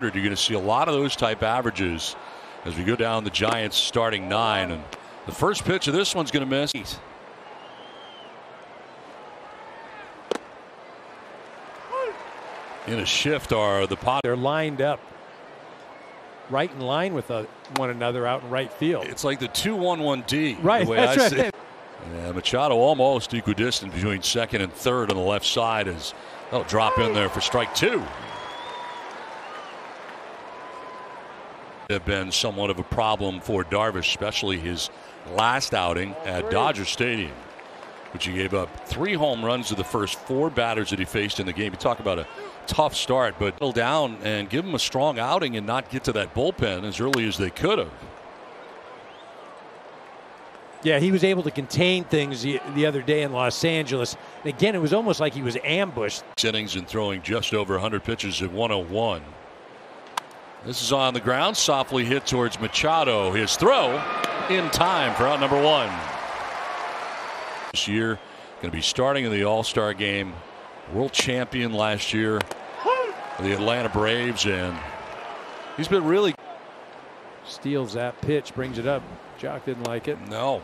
You're going to see a lot of those type averages as we go down the Giants starting 9, and the first pitch of this one's going to miss. In a shift are the pot. They're lined up right in line with one another out in right field. It's like the 2-1-1-D. Right, the way that's I right. see it. Yeah, Machado almost equidistant between second and third on the left side as they'll drop in there for strike 2. Have been somewhat of a problem for Darvish, especially his last outing at Dodger Stadium, which he gave up 3 home runs to the first 4 batters that he faced in the game. You talk about a tough start, but settle down and give him a strong outing and not get to that bullpen as early as they could have. Yeah, he was able to contain things the other day in Los Angeles. And again, it was almost like he was ambushed. 6 innings and throwing just over 100 pitches at 101. This is on the ground, softly hit towards Machado. His throw in time for out number 1. This year, going to be starting in the All-Star game. World champion last year for the Atlanta Braves, and he's been really. Steals that pitch, brings it up. Jock didn't like it. No.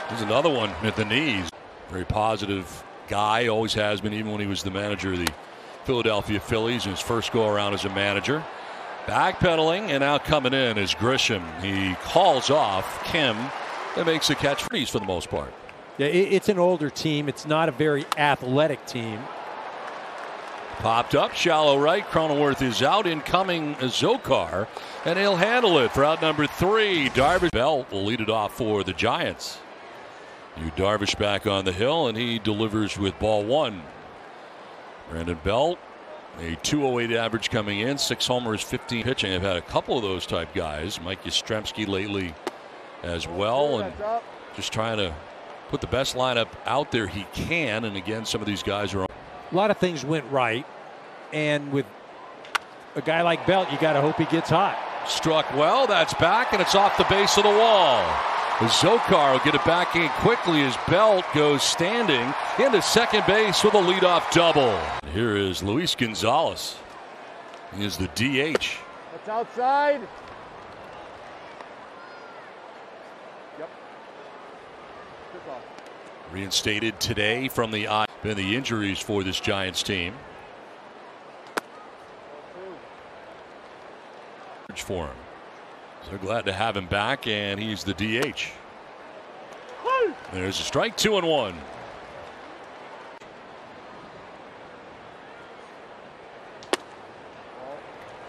There's another one at the knees. Very positive guy, always has been, even when he was the manager of the Philadelphia Phillies in his first go around as a manager. Backpedaling, and now coming in is Grisham. He calls off Kim and makes a catch for the most part. Yeah, it's an older team. It's not a very athletic team. Popped up, shallow right. Cronenworth is out. Incoming Zokar, and he'll handle it for out number 3. Darvish Belt will lead it off for the Giants. Darvish back on the hill, and he delivers with ball 1. Brandon Belt, a 208 average coming in, 6 homers, 15 pitching. I've had a couple of those type guys. Mike Yastrzemski lately as well, and just trying to put the best lineup out there he can. And again, some of these guys are on. A lot of things went right, and with a guy like Belt, you got to hope he gets hot. Struck well, that's back, and it's off the base of the wall. Zokar will get it back in quickly as Belt goes standing into second base with a leadoff double. Here is Luis Gonzalez. He is the DH. That's outside. Yep. Reinstated today from the eye. Been the injuries for this Giants team. For him. So glad to have him back, and he's the DH. There's a strike, 2-1.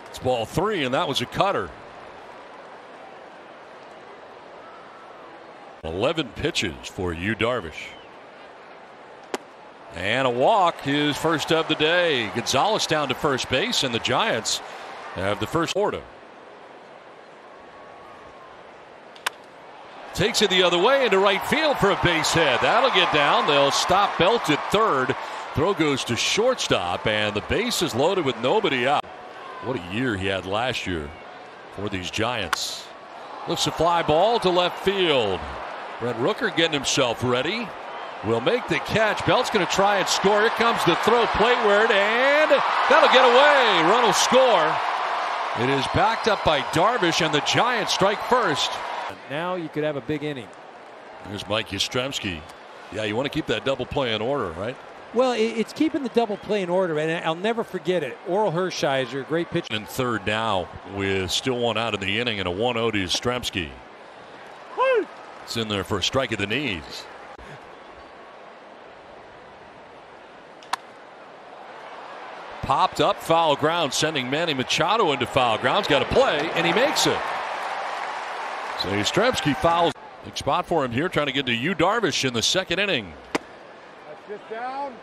It's ball 3, and that was a cutter. 11 pitches for Darvish. And a walk, his first of the day. Gonzalez down to first base, and the Giants have the first order. Takes it the other way into right field for a base hit. That'll get down. They'll stop Belt at third. Throw goes to shortstop, and the base is loaded with nobody out. What a year he had last year for these Giants. Lifts a fly ball to left field. Brent Rooker getting himself ready. Will make the catch. Belt's going to try and score. Here comes the throw plateward, and that'll get away. Run will score. It is backed up by Darvish, and the Giants strike first. Now you could have a big inning. There's Mike Yastrzemski. Yeah, you want to keep that double play in order, right? Well, it's keeping the double play in order, and I'll never forget it. Oral Hershiser, great pitcher. In third now with still 1 out in the inning and a 1-0 to Yastrzemski. It's in there for a strike at the knees. Popped up, foul ground, sending Manny Machado into foul ground. He's got to play, and he makes it. So Yastrzemski fouls. Big spot for him here, trying to get to Darvish in the second inning. That's just down.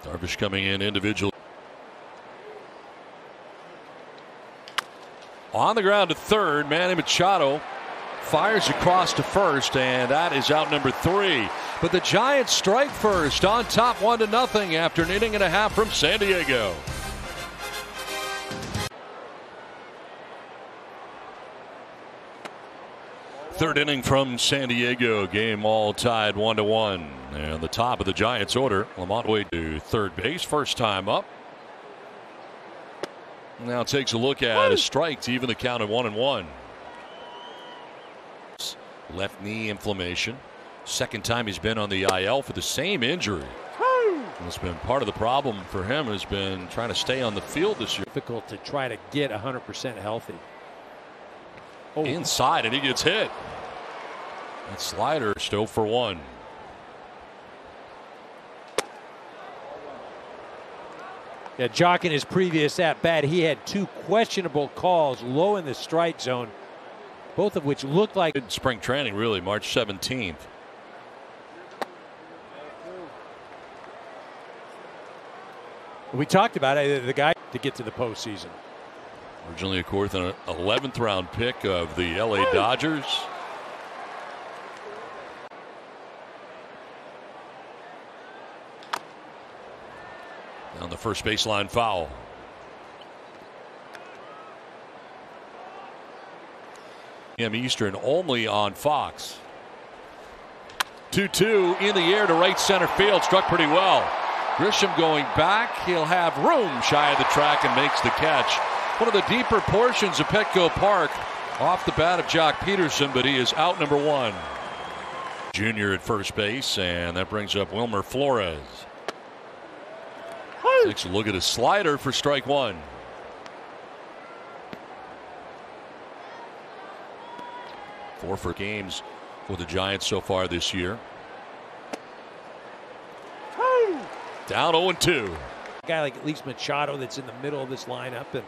Darvish coming in individually. On the ground to third, Manny Machado fires across to first, and that is out number 3. But the Giants strike first on top 1-0 after an inning and a half from San Diego. Third inning from San Diego. Game all tied 1-1. And the top of the Giants order. Lamont Wade to third base. First time up. Now takes a look at a strike to even the count at 1-1. Left knee inflammation. Second time he's been on the IL for the same injury. It's been part of the problem for him, has been trying to stay on the field this year. Difficult to try to get 100% healthy. Oh. Inside, and he gets hit. That slider still for one. Yeah, Jock in his previous at bat, he had two questionable calls low in the strike zone, both of which looked like spring training, really, March 17th. We talked about it, the guy to get to the postseason. Originally, of course, an 11th round pick of the LA Dodgers. On the first baseline foul. PM Eastern only on Fox. 2-2 in the air to right center field. Struck pretty well. Grisham going back. He'll have room shy of the track and makes the catch. One of the deeper portions of Petco Park off the bat of Jock Peterson, but he is out number one. Junior at first base, and that brings up Wilmer Flores. Takes a look at his slider for strike one. Four for games for the Giants so far this year. Down 0-2. A guy like at least Machado that's in the middle of this lineup, and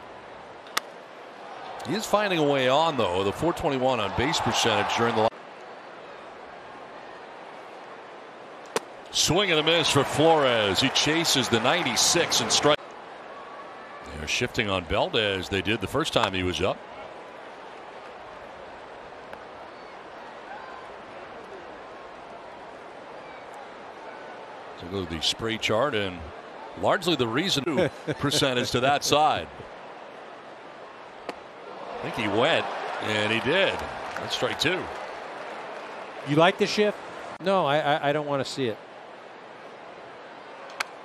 he is finding a way on, though. The .421 on base percentage during the swing and a miss for Flores. He chases the 96 and strike. They're shifting on Belt as they did the first time he was up. So go to the spray chart, and largely the reason percentage to that side. I think he went, and he did. That's strike two. You like the shift? No, I don't want to see it.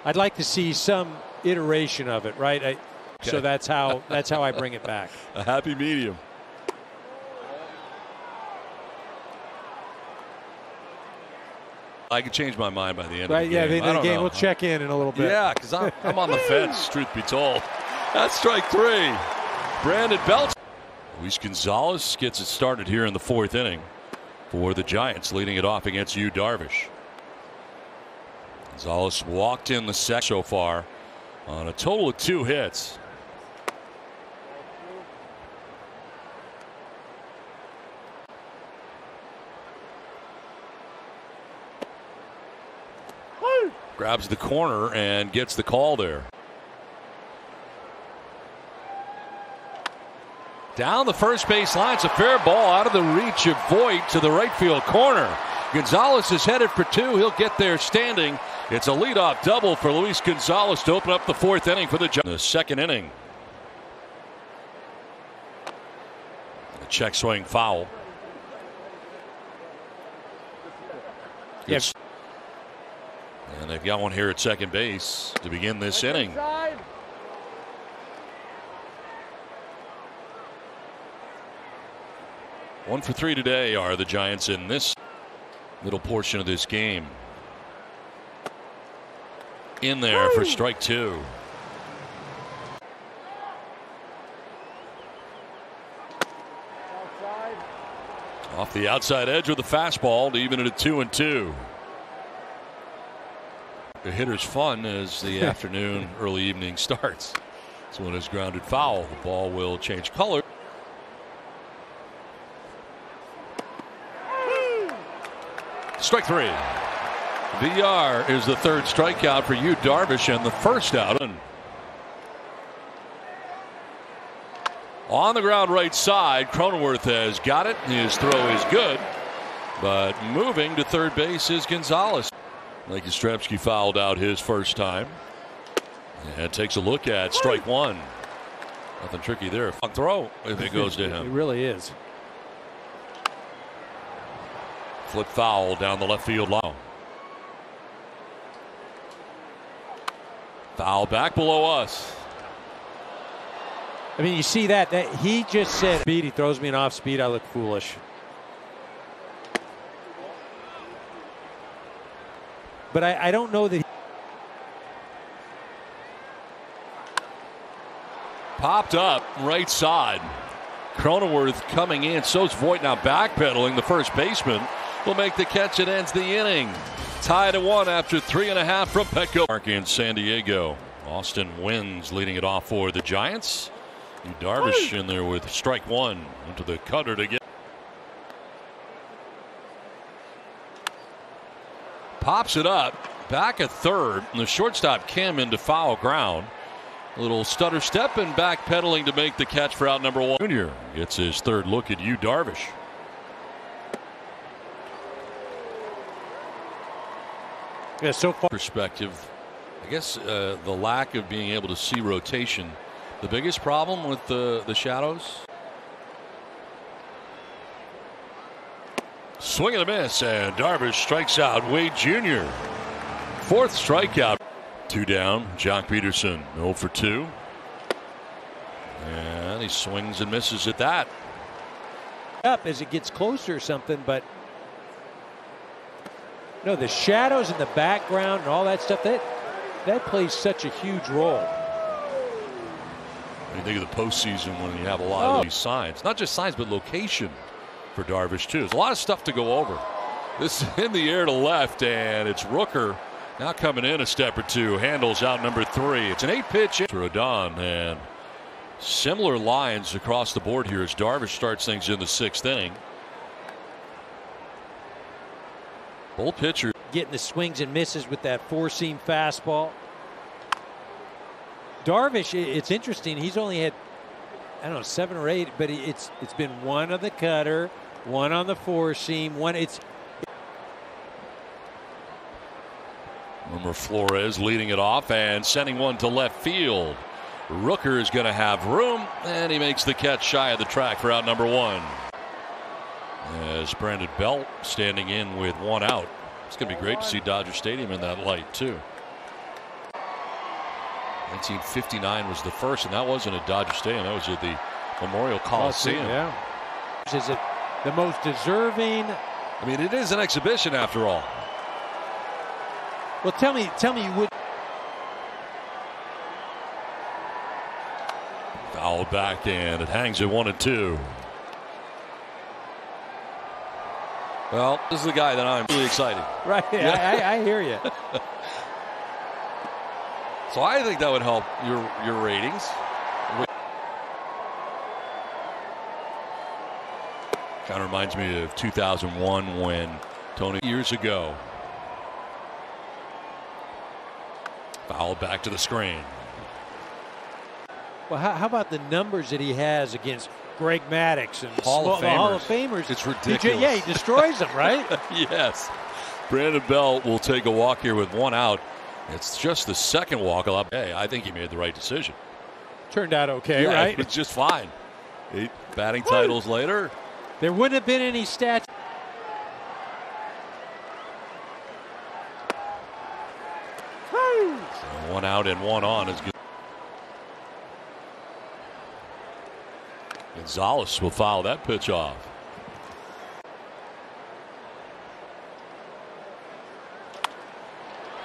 I'd like to see some iteration of it, right? Okay. So that's how I bring it back. A happy medium. I could change my mind by the end of the game. Yeah, the end of the game. We'll check in a little bit. Yeah, because I'm on the fence, truth be told. That's strike three. Brandon Belt. Luis Gonzalez gets it started here in the fourth inning for the Giants, leading it off against Darvish. Gonzalez walked in the second so far on a total of 2 hits. Grabs the corner and gets the call there. Down the first base line. It's a fair ball out of the reach of Voit to the right field corner. Gonzalez is headed for 2. He'll get there standing. It's a leadoff double for Luis Gonzalez to open up the fourth inning for the Giants. The second inning. The check swing foul. Yes. And they've got one here at second base to begin this inning. Side. One for 3 today are the Giants in this middle portion of this game. In there for strike 2. Outside. Off the outside edge with the fastball to even it at 2-2. The hitter's fun as the afternoon, early evening starts. This one is grounded foul. The ball will change color. Strike 3. VR is the third strikeout for Darvish and the first out. On the ground right side, Cronenworth has got it. His throw is good, but moving to third base is Gonzalez. Like Yastrzemski fouled out his first time. And takes a look at strike 1. Nothing tricky there. Throw if it goes to him. It really is. Flip foul down the left field line. Foul back below us. I mean, you see that he just said speed. He throws me an off speed. I look foolish. But I don't know that. Popped up right side. Cronenworth coming in. So's Voigt now backpedaling. The first baseman will make the catch. It ends the inning. Tied at 1 after 3.5 from Petco. Park in San Diego. Austin wins, leading it off for the Giants. Darvish in there with strike 1 into the cutter to get. Pops it up. Back at third. And the shortstop Kim into foul ground. A little stutter step and backpedaling to make the catch for out number 1. Junior gets his third look at Darvish. Yeah, so far. Perspective, I guess the lack of being able to see rotation. The biggest problem with the shadows. Swing and a miss, and Darvish strikes out Wade Jr. Fourth strikeout. 2 down. Jock Peterson 0 for 2. And he swings and misses at that. Up as it gets closer or something, but no, the shadows in the background and all that stuff, that plays such a huge role. When you think of the postseason, when you have a lot of these signs, not just signs, but location for Darvish too. There's a lot of stuff to go over. This is in the air to left, and it's Rooker now coming in a step or two. Handles out number 3. It's an 8-pitch to Rodon, and similar lines across the board here as Darvish starts things in the 6th inning. Both pitchers getting the swings and misses with that 4-seam fastball. Darvish, it's interesting. He's only had, I don't know, 7 or 8, but it's been 1 on the cutter, 1 on the 4-seam, 1. Remember Flores leading it off and sending one to left field. Rooker is going to have room, and he makes the catch shy of the track for out number 1. As Brandon Belt standing in with 1 out. It's going to be great to see Dodger Stadium in that light too. 1959 was the first, and that wasn't at Dodger Stadium. That was at the Memorial Coliseum. Yeah. Is it the most deserving? I mean, it is an exhibition after all. Well, tell me you would. Fouled back, and it hangs at 1 and 2. Well, this is the guy that I'm really excited. Right, yeah. I hear you. So I think that would help your ratings. Kind of reminds me of 2001 when Tony years ago. Fouled back to the screen. Well, how about the numbers that he has against Greg Maddux and Hall of Famers? It's ridiculous. Yeah, he destroys them, right? Yes. Brandon Belt will take a walk here with 1 out. It's just the 2nd walk. Hey, I think he made the right decision. Turned out okay, yeah, right? It was just fine. 8 batting titles later. There wouldn't have been any stats. So 1 out and 1 on is good. Gonzalez will foul that pitch off.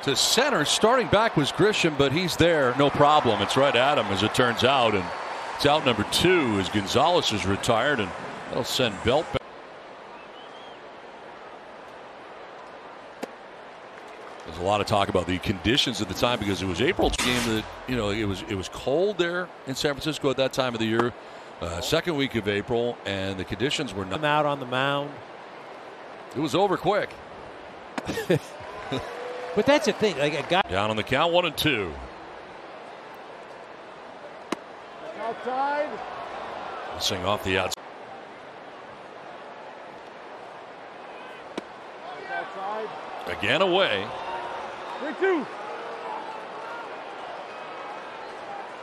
To center, starting back was Grisham, but he's there, no problem. It's right at him as it turns out, and it's out number 2 as Gonzalez is retired, and that'll send Belt back. There's a lot of talk about the conditions at the time because it was April game that it was cold there in San Francisco at that time of the year. 2nd week of April, and the conditions were not out on the mound. It was over quick. But that's the thing, like a guy down on the count, 1 and 2. Outside. Missing off the outside. Outside. Again away. 3-2.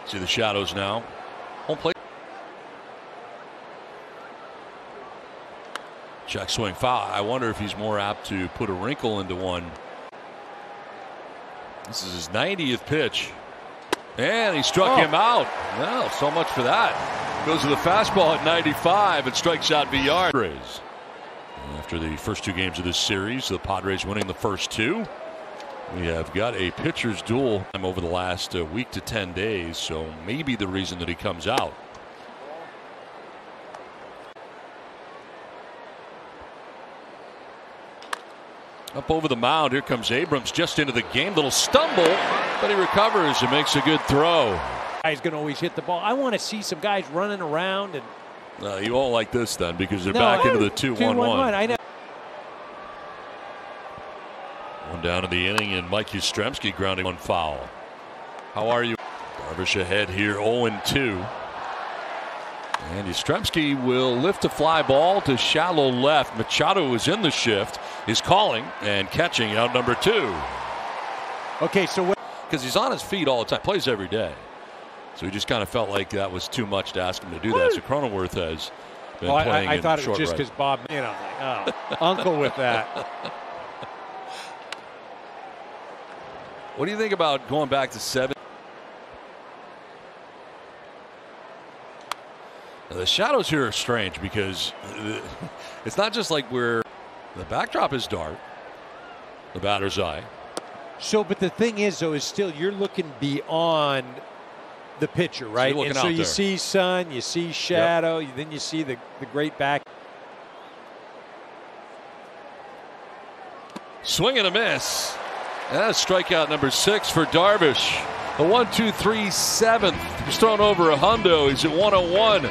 See the shadows now. Home plate. Check swing foul. I wonder if he's more apt to put a wrinkle into one. This is his 90th pitch. And he struck him out. Well, so much for that. Goes to the fastball at 95 and strikes out Villar. After the first 2 games of this series, the Padres winning the first 2. We have got a pitcher's duel over the last week to 10 days, so maybe the reason that he comes out. Up over the mound, here comes Abrams just into the game. Little stumble, but he recovers and makes a good throw. He's going to always hit the ball. I want to see some guys running around. And you won't like this then because they're back into the 2-1-1. I know. One down in the inning, and Mike Yastrzemski grounding one foul. How are you? Darvish ahead here, 0-2. And Yastrzemski will lift a fly ball to shallow left. Machado is in the shift, is calling and catching out number 2. Okay, so because he's on his feet all the time, plays every day. So he just kind of felt like that was too much to ask him to do that. So Cronenworth has been playing. I thought it was just right. because Bob, uncle with that. What do you think about going back to 7? Now, the shadows here are strange because it's not just like the backdrop is dark, the batter's eye. So, but the thing is, though, is still you're looking beyond the pitcher, right? So and so you see sun, you see shadow, then you see the great back. Swing and a miss. And that's strikeout number 6 for Darvish. A 1-2-3 7th. He's thrown over a hundo. He's at 101.